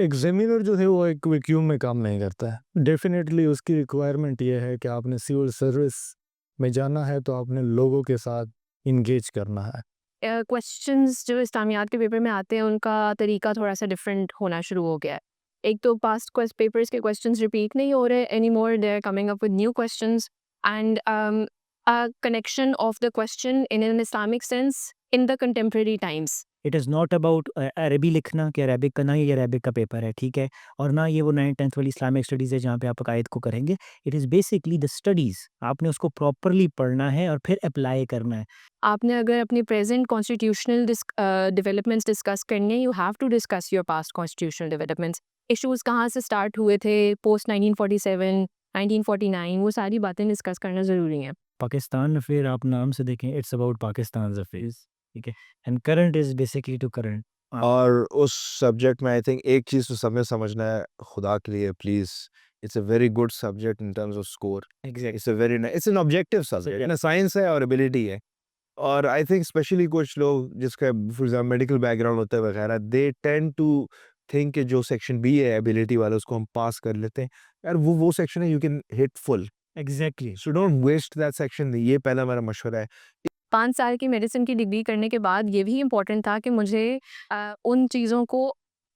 Examiner जो है वो एक वैक्यूम में काम नहीं करता है। डेफिनेटली उसकी रिक्वायरमेंट ये है कि आपने सिविल सर्विस में जाना है तो आपने लोगों के साथ इंगेज करना है। क्वेश्चंस जो इस्लामियात के पेपर में आते हैं उनका तरीका थोड़ा-सा डिफरेंट होना शुरू हो गया है। एक तो पास्ट क्वेस पेपर्स के क्वेश्चंस रिपीट नहीं हो रहे anymore, they are coming up with new questions and a connection of the question in an Islamic sense in the contemporary times. It is not about अरबी लिखना कि Arabic का, ना ये अरबिक का पेपर है, ठीक है? और ना ये वो 9th-10th वाली इस्लामिक स्टडीज़ है जहाँ पे आप अकायद को करेंगे। It is basically the studies, आपने उसको प्रॉपरली पढ़ना है और फिर अप्लाई करना है। आपने अगर अपनी प्रेजेंट कॉन्स्टिट्यूशनल डेवलपमेंट्स डिस्कस करनी है, you have to discuss your past constitutional developments. Issues कहाँ से स्टार्ट हुए थे पोस्ट 1947, 1949, वो सारी बातें डिस्कस करना ज़रूरी है। पाकिस्तान अफ़ेयर आप नाम से देखें, इट्स अबाउट पाकिस्तान्स अफ़ेयर्स, ठीक है? And current is basically to current. और उस सब्जेक्ट में आई थिंक एक चीज़ तो समय समझना है खुदा के लिए please, it's a very good subject in terms off score. It's a very it's an objective subject ना, साइंस है और एबिलिटी है। और आई थिंक स्पेशली कुछ लोग जिसका फॉर एग्जाम्पल मेडिकल बैकग्राउंड होता है वगैरह, दे टेंड टू थिंक कि जो सेक्शन बी है एबिलिटी वाला उसको हम पास कर लेते हैं। यार वो सेक्शन है, you can hit full, exactly. So don't waste that section. ये पहला मेरा मशवरा है। 5 साल की मेडिसिन की डिग्री करने के बाद ये भी इम्पोर्टेंट था कि मुझे उन चीज़ों को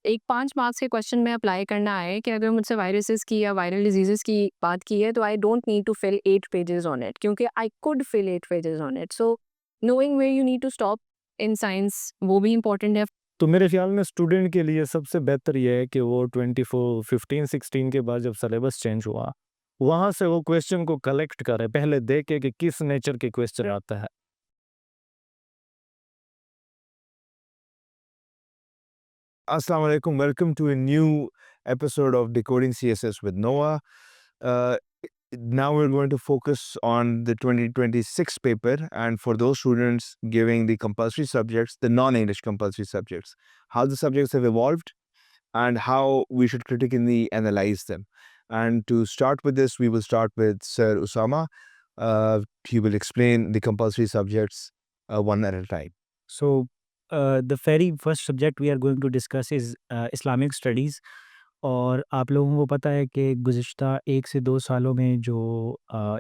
एक 5 मार्क्स के क्वेश्चन में अप्लाई करना है कि अगर मुझसे वायरसेस की या वायरल डिजीज़ेज़ की बात की है तो I don't need to fill 8 pages on it, क्योंकि I could fill 8 pages on it. So knowing where you need to stop in science वो भी इम्पोर्टेंट है। तो मेरे ख्याल में स्टूडेंट के लिए सबसे बेहतर ये है कि वो 24 15-16 के बाद जब सिलेबस चेंज हुआ, वहाँ से वो क्वेश्चन को कलेक्ट करे, पहले देखे कि किस नेचर के क्वेश्चन आता है। Assalamu alaikum. Welcome to a new episode of Decoding CSS with Noah. Uh, now we're going to focus on the 2026 paper, and for those students giving the compulsory subjects, the non-English compulsory subjects, how the subjects have evolved and how we should critically analyze them. And to start with this, we will start with Sir Usama. He will explain the compulsory subjects one at a time. So, the very first subject we are going to discuss is Islamic studies। और आप लोगों को पता है कि गुज़िश्ता 1 से 2 सालों में जो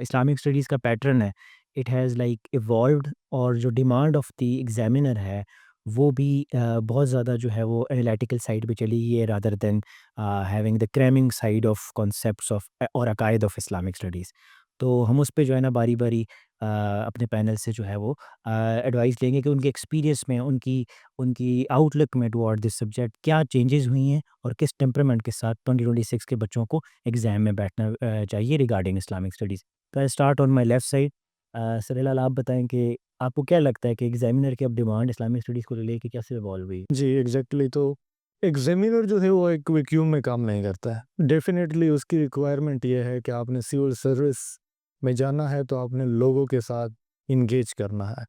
इस्लामिक स्टडीज़ का पैटर्न है, इट हैज़ लाइक इवॉल्व्ड, और जो डिमांड ऑफ द एग्ज़ामिनर है, वो भी बहुत ज़्यादा जो है वो एनालिटिकल साइड पे चली गई है rather than having the cramming side of concepts of और अकायद ऑफ इस्लामिक स्टडीज़। तो हम उस पे जो है ना बारी-बारी अपने पैनल से जो है वो एडवाइस लेंगे कि उनके एक्सपीरियंस में, उनकी उनकी आउटलुक में टुवर्ड दिस सब्जेक्ट क्या चेंजेस हुई हैं और किस टेम्परामेंट के साथ 2026 के बच्चों को एग्ज़ाम में बैठना चाहिए रिगार्डिंग इस्लामिक स्टडीज़। तो I start on my left side. Sarilal, आप बताएँ कि आपको क्या लगता है कि एग्ज़ामिनर की अब डिमांड इस्लामिक स्टडीज़ को लेके कैसे इवॉल्व हुई? जी, एग्ज़ैक्टली। तो एग्ज़ामिनर जो है वो एक वैक्यूम में काम नहीं करता है। डेफ़िनेटली उसकी रिक्वायरमेंट ये है कि आपने सिविल सर्विस में जाना है तो आपने लोगों के साथ इंगेज करना है।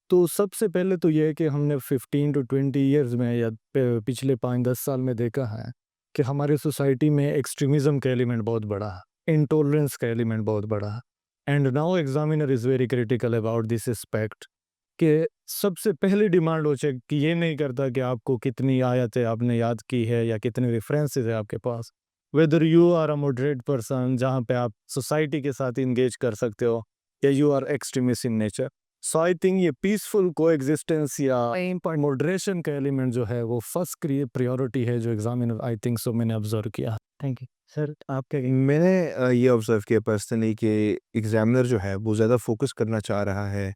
तो सबसे पहले तो ये है कि हमने 15 टू 20 इयर्स में या पिछले 5-10 साल में देखा है कि हमारी सोसाइटी में एक्सट्रीमिज़्म का एलिमेंट बहुत बड़ा है, इंटॉलरेंस का एलिमेंट बहुत बड़ा है। And now examiner is very critical about this aspect कि सबसे पहली डिमांड वो चेक कि ये नहीं करता कि आपको कितनी आयतें आपने याद की है या कितने रेफरेंसेस है आपके पास। Whether you are a moderate person जहाँ पे आप सोसाइटी के साथ इंगेज कर सकते हो, या you are extremist in nature. So I think ये पीसफुल कोएग्जिस्टेंस या मॉडरेशन का एलिमेंट जो है वो फर्स्ट प्रायोरिटी है जो एग्जामिनर आई थिंक सो मैंने ऑब्जर्व किया। Thank you. सर, आप क्या कहेंगे? मैंने ये ऑब्ज़र्व किया पर्सनली कि एग्ज़ामिनर जो है वो ज़्यादा फ़ोकस करना चाह रहा है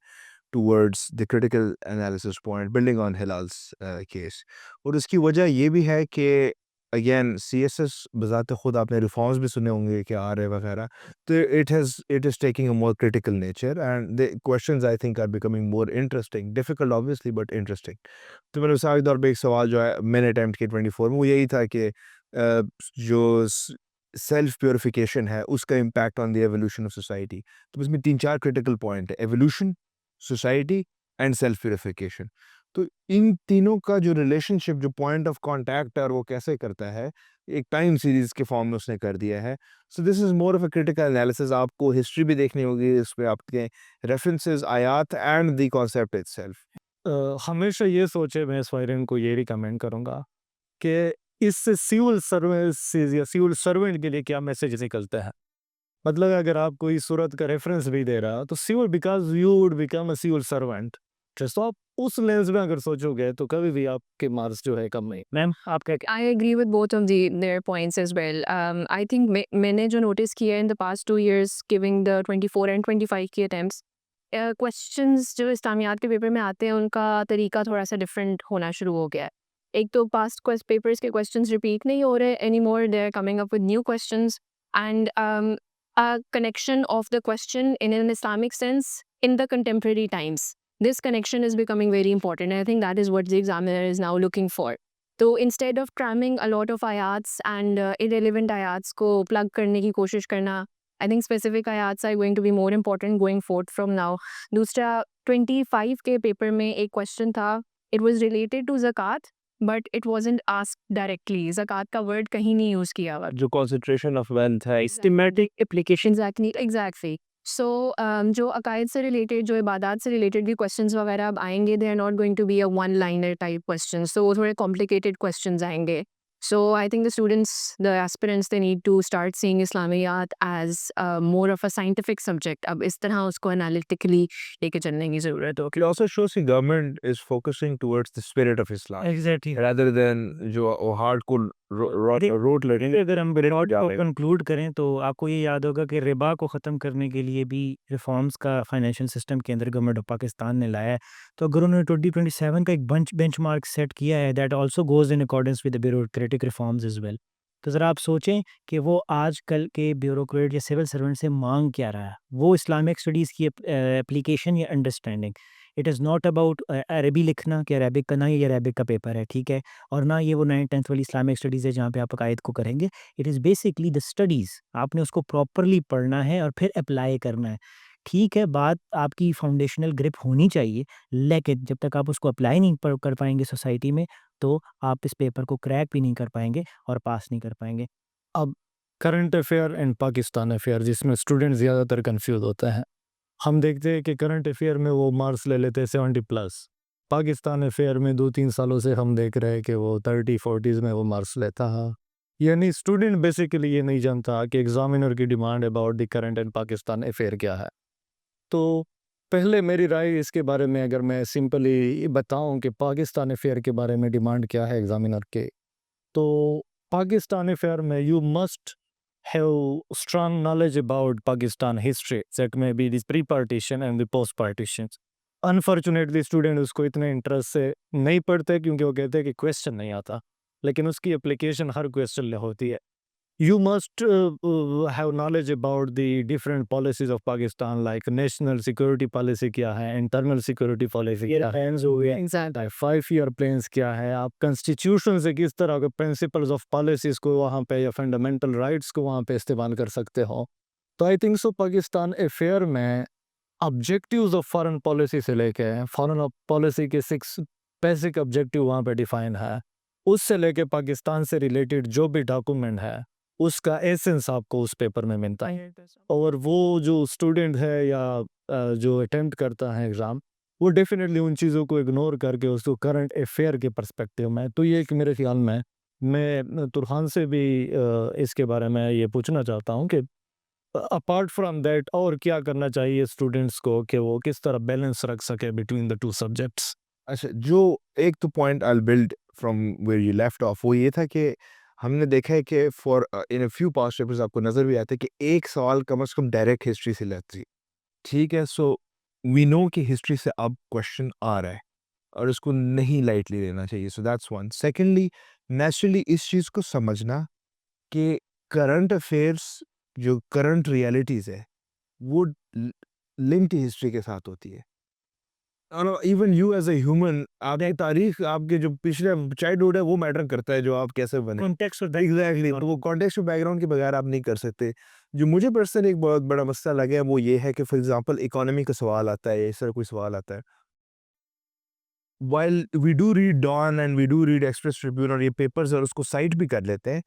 towards the critical analysis point building on Hilal's case. और उसकी वजह ये भी है कि अगेन सीएसएस बज़ात खुद आपने रिफॉर्म्स भी सुने होंगे कि आ रहे वगैरह, तो it is taking a more critical nature and the questions I think are becoming more interesting, difficult obviously but interesting. तो मेरे मिसाल के तौर पे एक सवाल जो है मैंने अटेम्प्ट किया 24 में, वो यही था कि जो सेल्फ प्योरिफिकेशन है उसका impact on the evolution of society. तो इसमें 3-4 क्रिटिकल पॉइंट है, evolution, society and self purification. तो इन तीनों का जो रिलेशनशिप, जो पॉइंट ऑफ कांटेक्ट है और वो कैसे करता है, एक टाइम सीरीज के फॉर्म में उसने कर दिया है। So this is more of a critical analysis. आपको हिस्ट्री भी देखनी होगी, इस पे आपके रेफरेंसेस, आयात एंड द कॉन्सेप्ट इटसेल्फ। हमेशा ये सोचे, मैं स्वाइरन को ये रिकमेंड करूँगा कि इससे सिविल सर्विसेज या सिविल सर्वेंट के लिए क्या मैसेज निकलता है? मतलब अगर आप कोई सूरत का रेफरेंस भी दे रहा तो civil because you would become a civil servant, तो आप उस लेंस में अगर सोचोगे तो कभी भी आपके मार्क्स जो है कम नहीं। मैम आपका I agree with both of their points as well. I think मैंने जो notice किया in the past 2 years giving the 24 and 25 की attempts, questions जो इस्लामियात के पेपर में आते हैं उनका तरीका थोड़ा सा different होना शुरू हो गया है। एक तो past papers के questions repeat नहीं हो रहे anymore, they're coming up with new questions and a connection of the question in an Islamic sense in the contemporary times. This connection is becoming very important. I think that is what the examiner is now looking for. तो instead of cramming a lot of आयात्स and irrelevant आयात्स को plug करने की कोशिश करना, I think specific आयात्स are going to be more important going forth from now. दूसरा 25 के पेपर में एक क्वेश्चन था, इट वाज रिलेटेड टू ज़कात but it wasn't asked directly, ज़कात का वर्ड कहीं नहीं यूज़ किया हुआ। जो कॉन्सेंट्रेशन ऑफ वेल्थ है सिस्टमैटिक एप्लीकेशन एग्जैक्टली। सो जो अकायद से रिलेटेड, जो इबादत से रिलेटेड भी क्वेश्चंस वगैरह अब आएंगे, they are not going to be a one liner type question, so वो थोड़े कॉम्प्लिकेटेड क्वेश्चंस आएंगे। So I think the students, the aspirants, they need to start seeing इस्लामियात as more of a scientific subject. अब इस तरह उसको analytically लेके चलने की ज़रूरत हो। It also shows the government is focusing towards the spirit of Islam exactly. rather than जो hardcore rote learning. अगर हम रिकॉर्ड को कंक्लूड करें तो आपको ये याद होगा कि रिबा को ख़त्म करने के लिए भी रिफॉर्म्स का फाइनेंशियल सिस्टम केंद्र गवर्नमेंट ऑफ पाकिस्तान ने लाया है। तो अगर उन्होंने 2027 का एक बेंचमार्क सेट किया है that also goes in accordance with the bureaucratic reforms as well, तो ज़रा आप सोचें कि वो आजकल के ब्यूरोक्रेट या सिविल सर्वेंट से मांग क्या रहा है। वो इस्लामिक स्टडीज़ की एप्लीकेशन या understanding. It is not about अरबी लिखना कि अरेबिक का, ना ये अरेबिक का पेपर है, ठीक है, और ना ये वो 9th-10th वाली इस्लामिक स्टडीज़ है जहाँ पे आप अकायद को करेंगे। It is basically the studies, आपने उसको प्रॉपरली पढ़ना है और फिर अप्लाई करना है। ठीक है, बात आपकी फाउंडेशनल ग्रिप होनी चाहिए, लेकिन जब तक आप उसको अप्लाई नहीं कर पाएंगे सोसाइटी में, तो आप इस पेपर को क्रैक भी नहीं कर पाएंगे और पास नहीं कर पाएंगे। अब current affair and Pakistan affair जिसमें स्टूडेंट ज़्यादातर कंफ्यूज होता है, हम देखते हैं कि करंट अफेयर में वो मार्क्स ले लेते हैं 70+, पाकिस्तान अफेयर में 2-3 सालों से हम देख रहे हैं कि वो 30-40s में वो मार्क्स लेता है। यानी स्टूडेंट बेसिकली ये नहीं जानता कि एग्जामिनर की demand about the current and Pakistan affair क्या है। तो पहले मेरी राय इसके बारे में अगर मैं सिंपली बताऊं कि पाकिस्तान अफेयर के बारे में डिमांड क्या है एग्जामिनर के, तो पाकिस्तान अफेयर में you must have strong knowledge about Pakistan history that may be this pre-partition and the post-partition. Unfortunately student उसको इतने इंटरेस्ट से नहीं पढ़ते क्योंकि वो कहते हैं कि क्वेश्चन नहीं आता, लेकिन उसकी एप्लीकेशन हर क्वेश्चन में होती है। You must have knowledge about the different policies of Pakistan, like national security policy क्या है, internal security policy क्या है, हो गया। एग्जैक्ट 5-year plans क्या है, आप constitution से किस तरह के principles of policies को वहाँ पे या fundamental rights को वहाँ पे इस्तेमाल कर सकते हो। तो I think so Pakistan affair में ऑब्जेक्टिव्स ऑफ फॉरेन पॉलिसी से लेके फॉरेन पॉलिसी के 6 बेसिक ऑब्जेक्टिव वहाँ पे डिफाइन है, उससे लेके पाकिस्तान से रिलेटेड जो भी डॉक्यूमेंट है उसका एसेंस आपको उस पेपर में मिलता है। और वो जो स्टूडेंट है या जो अटेम्प्ट करता है एग्ज़ाम, वो डेफिनेटली उन चीज़ों को इग्नोर करके उसको करंट अफेयर के पर्सपेक्टिव में, तो ये कि मेरे ख्याल में मैं तुरहान से भी इसके बारे में ये पूछना चाहता हूँ कि अपार्ट फ्रॉम दैट और क्या करना चाहिए स्टूडेंट्स को कि वो किस तरह बैलेंस रख सके बिटवीन द 2 सब्जेक्ट्स। अच्छा, जो एक तो point I will build from where you left off, वो ये था कि हमने देखा है कि for in a few past papers आपको नज़र भी आता है कि एक सवाल कम से कम डायरेक्ट हिस्ट्री से लेती है। ठीक है, सो वी नो कि हिस्ट्री से अब क्वेश्चन आ रहा है और उसको नहीं लाइटली लेना चाहिए। So that's one. Secondly, naturally इस चीज़ को समझना कि करंट अफेयर्स जो करंट रियलिटीज़ है वो लिंक्ड हिस्ट्री के साथ होती है। और even you as a human, आपकी तारीख, आपके जो पिछले चाइल्डहुड है वो मैटर करता है, जो आप कैसे बने। कॉन्टेक्स्ट और एग्जैक्टली, तो वो कॉन्टेक्स्ट और बैकग्राउंड के बगैर आप नहीं कर सकते। जो मुझे पर्सनली एक बहुत बड़ा मसला लगा है वो ये है कि फॉर एग्जांपल इकोनॉमी का सवाल आता है, इस तरह कोई सवाल आता है, while we do read Dawn and we do read Express Tribune और ये पेपर्स और उसको साइट भी कर लेते हैं।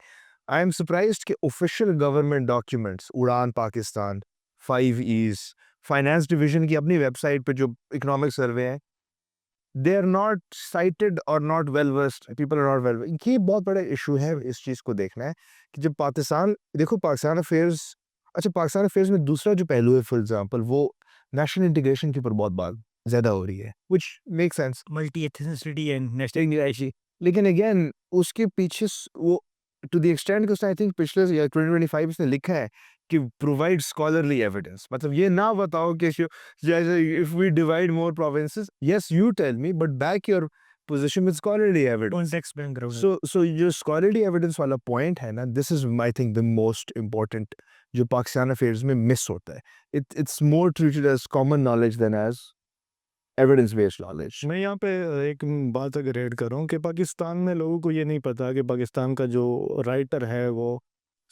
आई एम सरप्राइज्ड कि ऑफिशियल गवर्नमेंट डॉक्यूमेंट्स, उड़ान पाकिस्तान, 5 ईज, फाइनेंस डिवीजन की अपनी वेबसाइट पे जो इकोनॉमिक सर्वे है, दे आर नॉट साइटेड और not well versed, people are not well. ये बहुत बड़ा इशू है, इस चीज़ को देखना है कि जब पाकिस्तान देखो पाकिस्तान अफेयर्स, अच्छा पाकिस्तान अफेयर्स में दूसरा जो पहलू है फॉर एग्जांपल वो नेशनल इंटीग्रेशन के ऊपर बहुत बात ज़्यादा हो रही है, which make sense. Multi ethnicity and national. लेकिन अगेन उसके पीछे वो टू द एक्सटेंट कि उसने आई थिंक पिछले या 2025 इसने लिखा है कि प्रोवाइड स्कॉलरली एविडेंस, मतलब ये ना बताओ कि जैसे if we divide more provinces, yes you tell me but back your position with scholarly evidence. Context background. So जो स्कॉलरली एविडेंस वाला पॉइंट है ना, this is I think the most important जो पाकिस्तान अफेयर्स में मिस होता है। It's more treated as common knowledge than as evidence based knowledge. मैं यहाँ पे एक बात अगर ऐड करूँ कि पाकिस्तान में लोगों को ये नहीं पता कि पाकिस्तान का जो राइटर है वो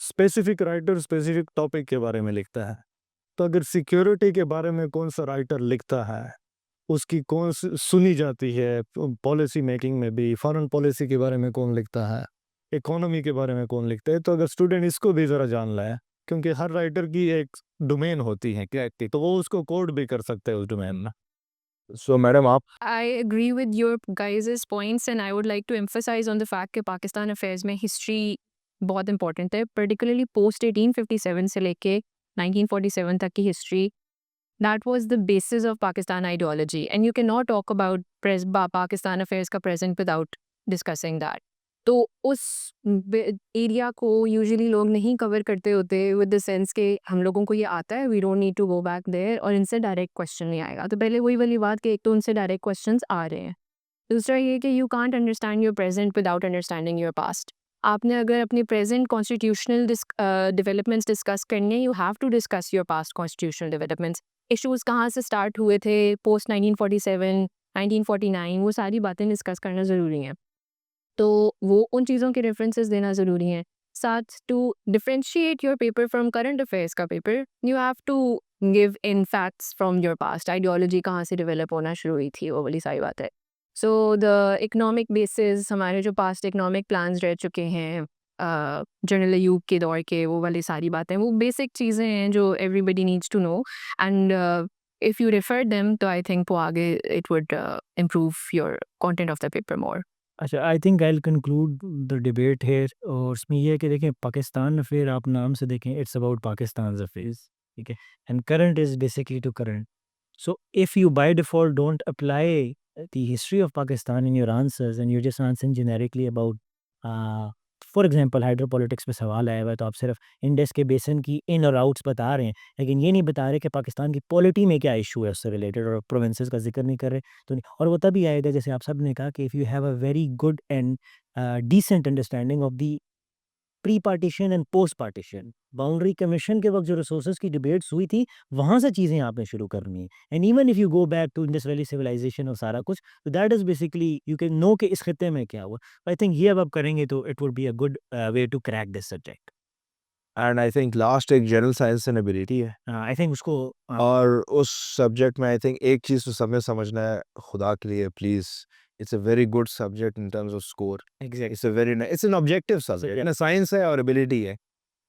स्पेसिफिक राइटर स्पेसिफिक टॉपिक के बारे में लिखता है। तो अगर सिक्योरिटी के बारे में कौन सा राइटर लिखता है, उसकी कौन सी सुनी जाती है, पॉलिसी मेकिंग में भी फॉरेन पॉलिसी के बारे में कौन लिखता है, इकोनॉमी के बारे में कौन लिखता है, तो अगर स्टूडेंट इसको भी ज़रा जान लाए, क्योंकि हर राइटर की एक डोमेन होती है क्या की, तो वो उसको कोड भी कर सकते हैं उस डोमेन में। सो मैडम आप I agree with your guys' points and I would like to emphasize on the fact कि पाकिस्तान अफेयर्स में हिस्ट्री बहुत इंपॉर्टेंट है, पर्टिकुलरली पोस्ट 1857 से लेके 1947 तक की history. That was the basis of Pakistan ideology and you can not talk about Pakistan affairs का present without discussing that. तो उस एरिया को यूजुअली लोग नहीं कवर करते होते विद द सेंस के हम लोगों को ये आता है, we don't need to go back there, और इनसे डायरेक्ट क्वेश्चन नहीं आएगा। तो पहले वही वाली बात कि एक तो उनसे डायरेक्ट क्वेश्चंस आ रहे हैं, दूसरा ये कि you can't understand your present without understanding your past. आपने अगर अपनी प्रेजेंट कॉन्स्टिट्यूशनल डेवलपमेंट्स डिस्कस करने, you have to discuss your past constitutional developments. Issues कहाँ से स्टार्ट हुए थे पोस्ट 1947 1949, वो सारी बातें डिस्कस करना ज़रूरी है। तो वो उन चीज़ों के रेफरेंसेस देना ज़रूरी है। साथ to differentiate your paper from current affairs का paper, you have to give in facts from your past, ideology कहाँ से डेवलप होना शुरू हुई थी, वो वाली सारी बात है। सो द इकोनॉमिक बेसिस, हमारे जो पास्ट इकोनॉमिक प्लान्स रह चुके हैं जनरल अयूब के दौर के, वो वाली सारी बातें, वो बेसिक चीज़ें हैं जो everybody needs to know and if you refer them तो आई थिंक वो आगे it would improve your content of the paper more. अच्छा, I think I will conclude the debate here, और उसमें ये है कि देखें पाकिस्तान अफेयर आप नाम से देखें, इट्स अबाउट पाकिस्तान अफेयर्स, ठीक है, and current is basically to current. So if you by default don't apply the history of Pakistan in your answers and you're just answering generically about, for example, hydropolitics पे सवाल आया हुआ है तो आप सिर्फ इंडस के बेसन की इन और आउट्स बता रहे हैं, लेकिन ये नहीं बता रहे कि पाकिस्तान की पॉलिटी में क्या इशू है उससे रिलेटेड, और प्रोविंसेस का जिक्र नहीं कर रहे तो नहीं। और वो तभी आएगा जैसे आप सब ने कहा कि if you have a very good and decent understanding of the pre partition and post partition, boundary commission के वक्त जो रिसोर्सेज की डिबेट्स हुई थी, वहाँ से चीज़ें आपने शुरू करनी है। And even if you go back to Indus Valley civilisation और सारा कुछ, तो that is basically you can know कि इस खित्ते में क्या हुआ। आई थिंक ये अब आप करेंगे तो it would be a good way to crack this subject. And I think last एक जनरल साइंस एंड एबिलिटी है, आई थिंक उसको और उस सब्जेक्ट में आई थिंक एक चीज़ तो समय समझना है खुदा के लिए please, it's a very good subject in terms off score, exact it's a very it's an objective subject ना, साइंस है और एबिलिटी है।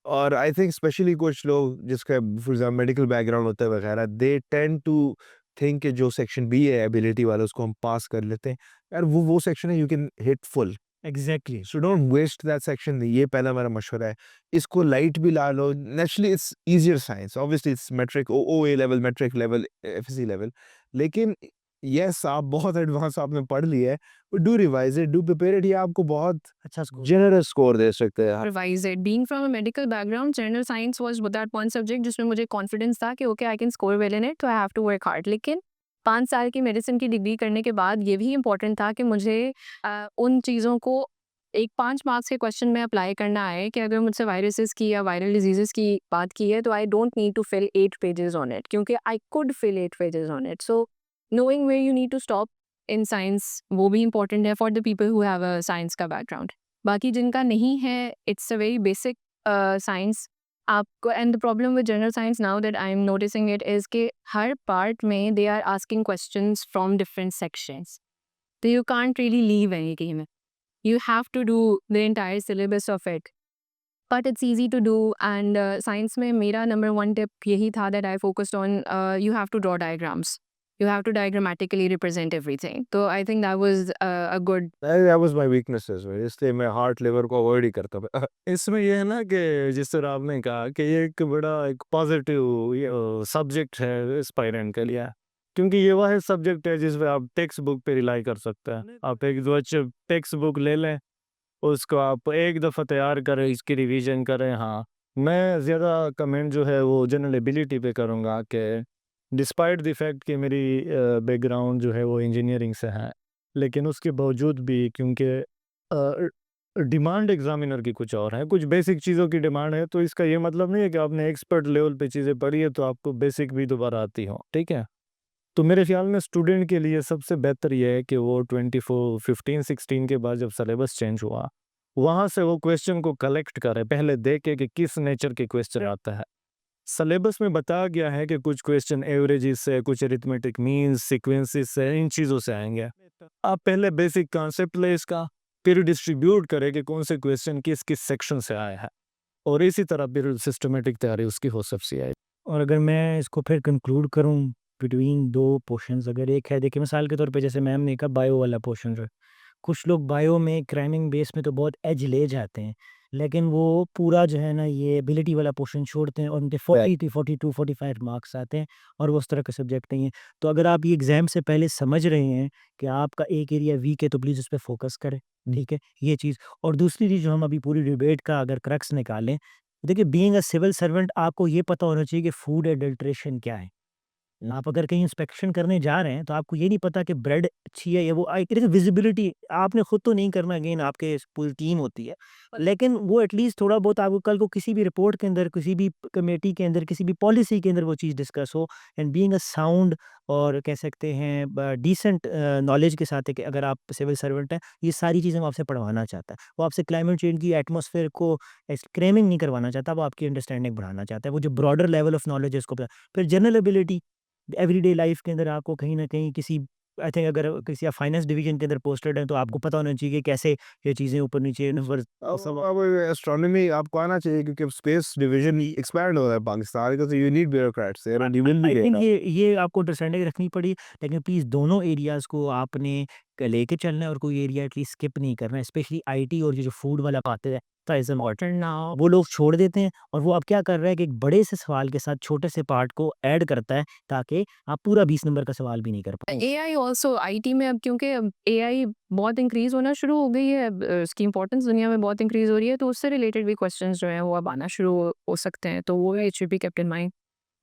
और आई थिंक स्पेशली कुछ लोग जिसका फॉर एग्जाम्पल मेडिकल बैकग्राउंड होता है वगैरह, दे टेंड टू थिंक कि जो सेक्शन बी है एबिलिटी वाला उसको हम पास कर लेते हैं, यार वो सेक्शन है you can hit full, exactly. So don't waste that section. ये पहला मेरा मशवरा है, इसको लाइट भी ला लो, naturally it's easier science, obviously it's matric O A level, matric level, FSc level, लेकिन यस आप बहुत एडवांस आपने पढ़ लिया है, do revise it, do prepare it, ये आपको बहुत अच्छा स्कोर। जनरस स्कोर दे सकते हैं। Revise it. Being from a medical background, general science was that one subject जिसमें मुझे कॉन्फिडेंस था कि okay I can score well in it, तो I have to work hard. लेकिन 5 साल की मेडिसिन की डिग्री करने के बाद ये भी इम्पोर्टेंट था कि मुझे उन चीज़ों को एक 5 मार्क्स के क्वेश्चन में अप्लाई करना है कि अगर मुझसे वायरसेस की या वायरल डिजीजेस की बात की है तो I don't need to fill 8 pages on it, क्योंकि I could fill 8 pages on it. So knowing where you need to stop in science, वो भी इम्पोर्टेंट है for the people who have a science का background. बाकी जिनका नहीं है, it's a very basic science आपको। And the problem with general science now that I am noticing it is कि हर पार्ट में दे are asking questions from different sections, तो you can't really leave any game, you have to do the entire syllabus of it, but it's easy to do। and science में मेरा number 1 tip यही था that I focused on, you have to draw diagrams, you have to diagrammatically represent everything. So I think that was a good That was my weakness as well, इसलिए मैं heart liver को avoid ही करता था। इसमें ये है ना कि जिस तरह आपने कहा कि ये एक बड़ा एक पॉजिटिव सब्जेक्ट है एस्पायरेंट के लिए, क्योंकि ये वह सब्जेक्ट है जिस पे आप टेक्स्ट बुक पे रिलाई कर सकते हैं। आप एक जो अच्छे टेक्स्ट बुक ले लें, उसको आप एक दफ़ा तैयार करें, इसकी रिवीजन करें। हाँ, मैं ज़्यादा कमेंट जो है वो जनरल एबिलिटी पे करूँगा कि डिस्पाइट द फैक्ट कि मेरी बैकग्राउंड जो है वो इंजीनियरिंग से है, लेकिन उसके बावजूद भी क्योंकि डिमांड एग्जामिनर की कुछ और है, कुछ बेसिक चीज़ों की डिमांड है, तो इसका ये मतलब नहीं है कि आपने एक्सपर्ट लेवल पे चीज़ें पढ़ी है तो आपको बेसिक भी दोबारा आती हो, ठीक है? तो मेरे ख्याल में स्टूडेंट के लिए सबसे बेहतर ये है कि वो 15-16 के बाद जब सिलेबस चेंज हुआ, वहाँ से वो क्वेश्चन को कलेक्ट करे, पहले देखे कि किस नेचर के क्वेश्चन आता है। सिलेबस में बताया गया है कि कुछ क्वेश्चन एवरेजेस से, कुछ अरिथमेटिक मीन्स, सीक्वेंसेस से, इन चीज़ों से आएंगे। आप पहले बेसिक कॉन्सेप्ट ले इसका, फिर डिस्ट्रीब्यूट करें कि कौन से क्वेश्चन किस किस सेक्शन से आए हैं, और इसी तरह फिर सिस्टमेटिक तैयारी उसकी हो सकती है। और अगर मैं इसको फिर कंक्लूड करूँ बिटवीन 2 पोर्शंस, अगर एक है, देखिए मिसाल के तौर पे जैसे मैम ने कहा बायो वाला पोर्शन जो है, कुछ लोग बायो में क्राइमिंग बेस में तो बहुत एज ले जाते हैं, लेकिन वो पूरा जो है ना ये एबिलिटी वाला पोर्शन छोड़ते हैं और उनके 40-42-45 मार्क्स आते हैं और वो उस तरह का सब्जेक्ट नहीं है। तो अगर आप ये एग्ज़ाम से पहले समझ रहे हैं कि आपका एक एरिया वीक है तो प्लीज़ उस पे फ़ोकस करें, ठीक है? ये चीज़। और दूसरी चीज़ जो हम अभी पूरी डिबेट का अगर क्रक्स निकालें, देखिए बीइंग अ सिविल सर्वेंट आपको ये पता होना चाहिए कि फूड एडल्ट्रेशन क्या है। आप अगर कहीं इंस्पेक्शन करने जा रहे हैं, तो आपको ये नहीं पता कि ब्रेड अच्छी है या वो देखिए विज़िबिलिटी आपने खुद तो नहीं करना, अगेन आपके पूरी टीम होती है। लेकिन वो एटलीस्ट थोड़ा बहुत आपको कल को किसी भी रिपोर्ट के अंदर, किसी भी कमेटी के अंदर, किसी भी पॉलिसी के अंदर वो चीज़ डिस्कस हो, एंड बीइंग अ साउंड और कह सकते हैं डिसेंट नॉलेज के साथ है कि अगर आप सिविल सर्वेंट हैं, ये सारी चीज़ें वो आपसे पढ़वाना चाहता है। वो आपसे क्लाइमेट चेंज की एटमॉस्फेयर को क्रेमिंग नहीं करवाना चाहता, वो आपकी अंडरस्टैंडिंग बढ़ाना चाहता है। वो जो ब्रॉडर लेवल ऑफ नॉलेज है उसको फिर जनरल एबिलिटी एवरीडे लाइफ के अंदर आपको कहीं न कहीं किसी आई थिंक अगर किसी आप फाइनेंस डिवीज़न के अंदर पोस्टेड हैं, तो आपको पता होना चाहिए कि कैसे ये चीज़ें ऊपर-नीचे यूनिवर्स सब अब एस्ट्रोनॉमी आपको आना चाहिए क्योंकि अब स्पेस डिवीजन एक्सपैंड हो रहा है पाकिस्तान का, तो you need bureaucrats there and you will be I think there. ये आपको अंडरस्टैंडिंग रखनी पड़ी, लेकिन प्लीज़ दोनों एरियाज़ को आपने लेके चलना है और कोई एरिया एटलीस्ट स्किप नहीं करना है, स्पेशली आईटी और ये जो फूड वाला पार्ट है दैट इज़ इम्पोर्टेंट नाउ। वो लोग छोड़ देते हैं और वो अब क्या कर रहा है कि एक बड़े से सवाल के साथ छोटे से पार्ट को ऐड करता है, ताकि आप पूरा 20 नंबर का सवाल भी नहीं कर पाओ। एआई ऑल्सो आईटी में, अब क्योंकि अब एआई बहुत इंक्रीज होना शुरू हो गई है, अब इसकी इंपॉर्टेंस दुनिया में बहुत इंक्रीज हो रही है, तो उससे रिलेटेड भी क्वेश्चंस जो हैं वो अब आना शुरू हो सकते हैं, तो वो it should be kept in mind.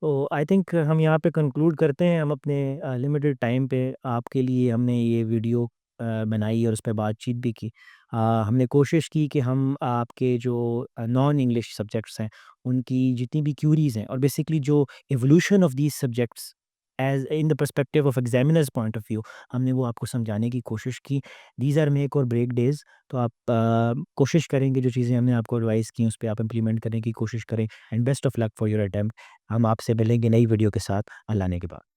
तो आई थिंक हम यहाँ पे कंक्लूड करते हैं। हम अपने लिमिटेड टाइम पे आपके लिए हमने ये वीडियो बनाई और उस पे बातचीत भी की। हमने कोशिश की कि हम आपके जो नॉन इंग्लिश सब्जेक्ट्स हैं, उनकी जितनी भी क्यूरीज़ हैं और बेसिकली जो evolution of these subjects as in the perspective of examiners point of view, हमने वो आपको समझाने की कोशिश की। दीज़ आर मेक और ब्रेक डेज़। तो आप कोशिश करेंगे जो चीज़ें हमने आपको एडवाइस की उस पे आप इम्प्लीमेंट करने की कोशिश करें, and best of luck for your attempt. हम आपसे मिलेंगे नई वीडियो के साथ अल्लाह ने के बाद।